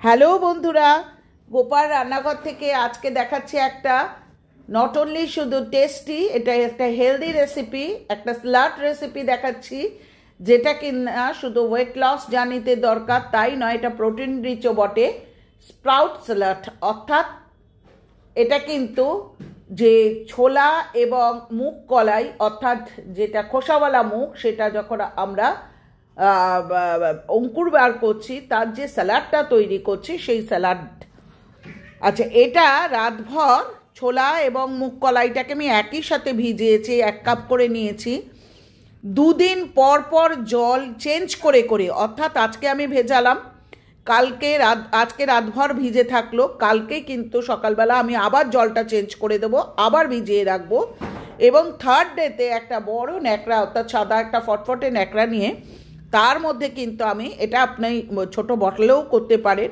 Hello বন্ধুরা, গোপাল রান্নাঘর থেকে আজকে দেখাচ্ছি একটা নট অনলি শুধু টেস্টি, এটা একটা হেলদি রেসিপি, একটা স্যালাড রেসিপি দেখাচ্ছি, যেটা কিনা শুধু ওয়েট লস জার্নিতে দরকার তাই নয়, এটা প্রোটিন রিচও বটে। স্প্রাউট স্যালাড, অর্থাৎ এটা কিন্তু যে ছোলা এবং মুগ কলাই, অর্থাৎ যেটা খোসাওয়ালা মুগ, সেটা যখন আমরা অঙ্কুর বার করছি তার যে স্যালাডটা তৈরি করছি সেই স্যালাড। আচ্ছা, এটা রাতভর ছোলা এবং মুগ কলাইটাকে আমি একই সাথে ভিজিয়েছি, 1 কাপ করে নিয়েছি। 2 দিন পর পর জল চেঞ্জ করে করে, অর্থাৎ আজকে আমি ভেজালাম, আজকে রাতভর ভিজে থাকলো, কালকে কিন্তু সকালবেলা আমি আবার জলটা চেঞ্জ করে দেবো, আবার ভিজিয়ে রাখবো। এবং থার্ড ডেতে একটা বড় ন্যাকড়া, অর্থাৎ সাদা একটা ফটফটে ন্যাকড়া নিয়ে তার মধ্যে কিন্তু আমি, এটা আপনি ছোট বটলেও করতে পারেন,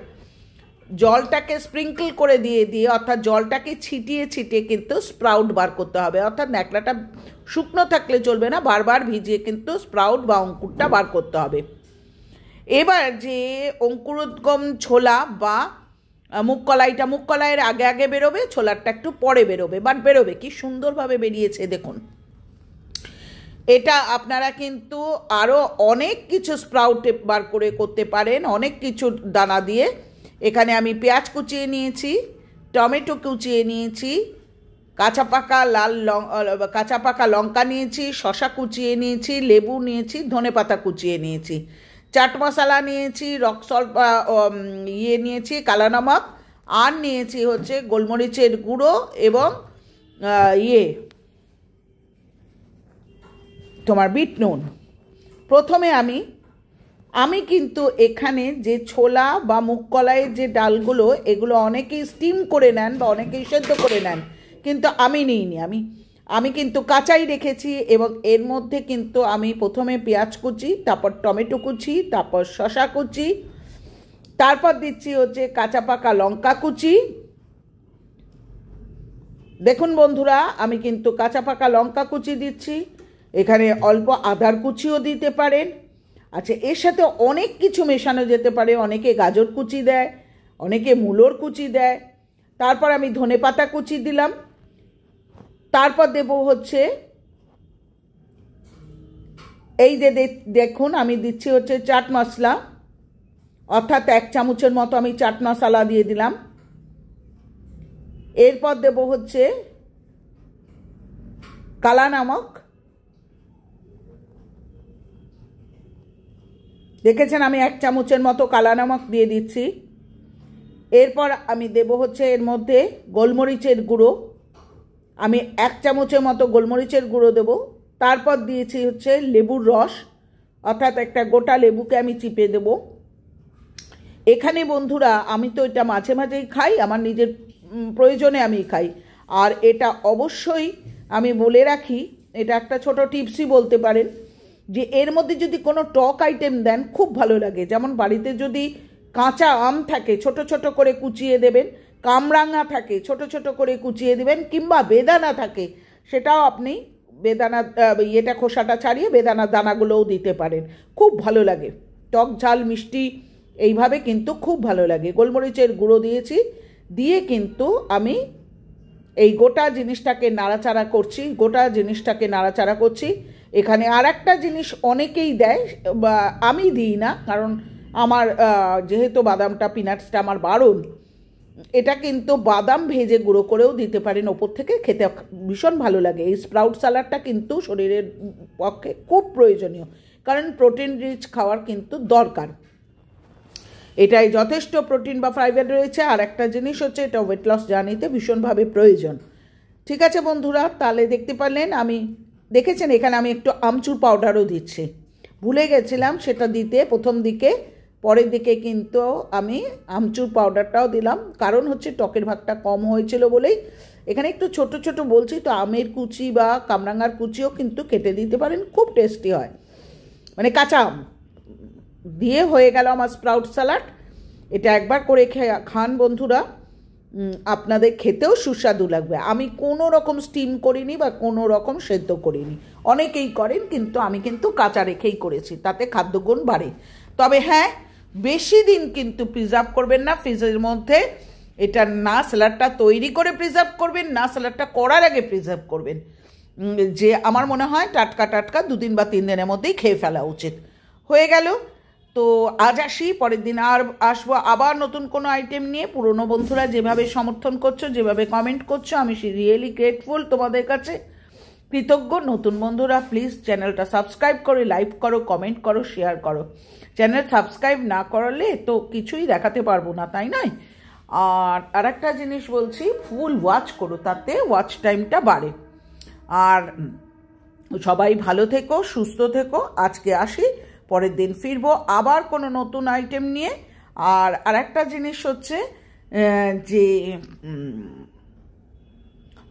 জলটাকে স্প্রিঙ্কল করে দিয়ে দিয়ে, অর্থাৎ জলটাকে ছিটিয়ে ছিটিয়ে কিন্তু স্প্রাউট বার করতে হবে। অর্থাৎ ন্যাকড়াটা শুকনো থাকলে চলবে না, বারবার ভিজিয়ে কিন্তু স্প্রাউট বা অঙ্কুরটা বার করতে হবে। এবার যে অঙ্কুরোদ্গম ছোলা বা মুগ কলাইয়ের আগে আগে বেরোবে, ছোলারটা একটু পরে বেরোবে, বাট বেরোবে, কি সুন্দরভাবে বেরিয়েছে দেখুন। এটা আপনারা কিন্তু আরও অনেক কিছু স্প্রাউট বার করে করতে পারেন, অনেক কিছু দানা দিয়ে। এখানে আমি পেঁয়াজ কুচিয়ে নিয়েছি, টমেটো কুচিয়ে নিয়েছি, কাঁচা পাকা লঙ্কা নিয়েছি, শসা কুচিয়ে নিয়েছি, লেবু নিয়েছি, ধনেপাতা কুচিয়ে নিয়েছি, চাট মশলা নিয়েছি, রক সল্ট নিয়েছি, কালা নমক, আর নিয়েছি হচ্ছে গোলমরিচের গুঁড়ো এবং তোমার বিট নুন। প্রথমে আমি কিন্তু এখানে যে ছোলা বা মুগ কলাইয়ের যে ডালগুলো, এগুলো অনেকেই স্টিম করে নেন বা অনেকেই সেদ্ধ করে নেন, কিন্তু আমি নিইনি। আমি কিন্তু কাঁচাই রেখেছি, এবং এর মধ্যে কিন্তু আমি প্রথমে পেঁয়াজ কুচি, তারপর টমেটো কুচি, তারপর শসা কুচি, তারপর দিচ্ছি হচ্ছে কাঁচা পাকা লঙ্কা কুচি। দেখুন বন্ধুরা, আমি কিন্তু কাঁচা পাকা লঙ্কা কুচি দিচ্ছি, এখানে অল্প আদার কুচিও দিতে পারেন। আচ্ছা, এর সাথে অনেক কিছু মেশানো যেতে পারে, অনেকে গাজর কুচি দেয়, অনেকে মূলোর কুচি দেয়। তারপর আমি ধনেপাতা কুচি দিলাম, তারপর দেব হচ্ছে এই যে দেখুন আমি দিচ্ছি হচ্ছে চাট মশলা, অর্থাৎ 1 চামচের মতো আমি চাট মশলা দিয়ে দিলাম। এরপর দেব হচ্ছে কালা নমক, দেখেছেন আমি 1 চামচের মতো কালা নমক দিয়ে দিচ্ছি। এরপর আমি দেব হচ্ছে এর মধ্যে গোলমরিচের গুঁড়ো, আমি 1 চামচের মতো গোলমরিচের গুঁড়ো দেব। তারপর দিয়েছি হচ্ছে লেবুর রস, অর্থাৎ একটা গোটা লেবুকে আমি চিপে দেব। এখানে বন্ধুরা আমি তো এটা মাঝে মাঝেই খাই, আমার নিজের প্রয়োজনে আমি খাই। আর এটা অবশ্যই আমি বলে রাখি, এটা একটা ছোট টিপসই বলতে পারেন, যে এর মধ্যে যদি কোনো টক আইটেম দেন খুব ভালো লাগে। যেমন বাড়িতে যদি কাঁচা আম থাকে ছোট ছোট করে কুচিয়ে দেবেন, কামরাঙা থাকে ছোট ছোট করে কুচিয়ে দেবেন, কিংবা বেদানা থাকে, সেটাও আপনি বেদানা খোসাটা ছাড়িয়ে বেদানা দানাগুলোও দিতে পারেন, খুব ভালো লাগে। টক ঝাল মিষ্টি এইভাবে কিন্তু খুব ভালো লাগে। গোলমরিচের গুঁড়ো দিয়েছি, দিয়ে কিন্তু আমি এই গোটা জিনিসটাকে নাড়াচাড়া করছি। এখানে আর একটা জিনিস অনেকেই দেয়, বা আমি দিই না, কারণ আমার যেহেতু বাদামটা পিনাটসটা আমার বারণ, এটা কিন্তু বাদাম ভেজে গুঁড়ো করেও দিতে পারেন ওপর থেকে, খেতে ভীষণ ভালো লাগে। এই স্প্রাউট স্যালাডটা কিন্তু শরীরের পক্ষে খুব প্রয়োজনীয়, কারণ প্রোটিন রিচ খাওয়ার কিন্তু দরকার। এটাই যথেষ্ট প্রোটিন বা ফাইবার রয়েছে। আর একটা জিনিস হচ্ছে, এটা ওয়েট লস জার্নিতে ভীষণভাবে প্রয়োজন। ঠিক আছে বন্ধুরা, তাহলে দেখতে পারলেন দেখেছেন এখানে আমি একটু আমচুর পাউডারও দিচ্ছি, ভুলে গেছিলাম সেটা দিতে প্রথম দিকে, পরের দিকে কিন্তু আমি আমচুর পাউডারটাও দিলাম, কারণ হচ্ছে টকের ভাগটা কম হয়েছিল বলেই। এখানে একটু ছোট ছোট বলছি তো, আমের কুচি বা কামরাঙার কুচিও কিন্তু কেটে দিতে পারেন, খুব টেস্টি হয়। মানে কাঁচা আম দিয়ে হয়ে গেল আমার স্প্রাউট স্যালাড। এটা একবার করে খান বন্ধুরা, আপনাদের খেতেও সুস্বাদু লাগবে। আমি কোনো রকম স্টিম করিনি বা কোনো রকম সেদ্ধ করিনি, অনেকেই করেন, কিন্তু আমি কিন্তু কাঁচা রেখেই করেছি, তাতে খাদ্যগুণ বাড়ে। তবে হ্যাঁ, বেশি দিন কিন্তু প্রিজার্ভ করবেন না ফ্রিজের মধ্যে। এটা না স্যালাডটা তৈরি করে প্রিজার্ভ করবেন, না স্যালাডটা করার আগে প্রিজার্ভ করবেন। যে আমার মনে হয় টাটকা টাটকা 2 দিন বা 3 দিনের মধ্যেই খেয়ে ফেলা উচিত। হয়ে গেল। তো আজ আসি, পরের দিন আর আসবো আবার নতুন কোনো আইটেম নিয়ে। পুরনো বন্ধুরা যেভাবে সমর্থন করছো, যেভাবে কমেন্ট করছো, আমি রিয়েলি গ্রেটফুল তোমাদের কাছে, কৃতজ্ঞ। নতুন বন্ধুরা প্লিজ চ্যানেলটা সাবস্ক্রাইব করে লাইক করো, কমেন্ট করো, শেয়ার করো। চ্যানেল সাবস্ক্রাইব না করলে তো কিছুই দেখাতে পারবো না, তাই নয়? আর একটা জিনিস বলছি, ফুল ওয়াচ করো, তাতে ওয়াচ টাইমটা বাড়ে। আর সবাই ভালো থেকো, সুস্থ থেকো। আজকে আসি, পরের দিন ফিরবো আবার কোনো নতুন আইটেম নিয়ে। আর একটা জিনিস হচ্ছে যে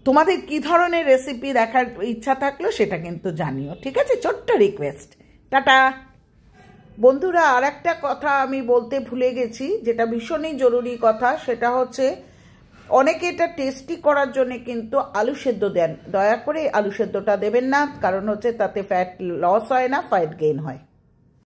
তোমাদের কি ধরনের রেসিপি দেখার ইচ্ছা থাকলো সেটা কিন্তু জানিও, ঠিক আছে? ছোট্ট রিকোয়েস্ট। টাটা বন্ধুরা। আর একটা কথা আমি বলতে ভুলে গেছি, যেটা ভীষণই জরুরি কথা, সেটা হচ্ছে অনেকে এটা টেস্টি করার জন্য কিন্তু আলু সেদ্ধ দেন। দয়া করে আলু সেদ্ধটা দেবেন না, কারণ হচ্ছে তাতে ফ্যাট লস হয় না, ফ্যাট গেইন হয়।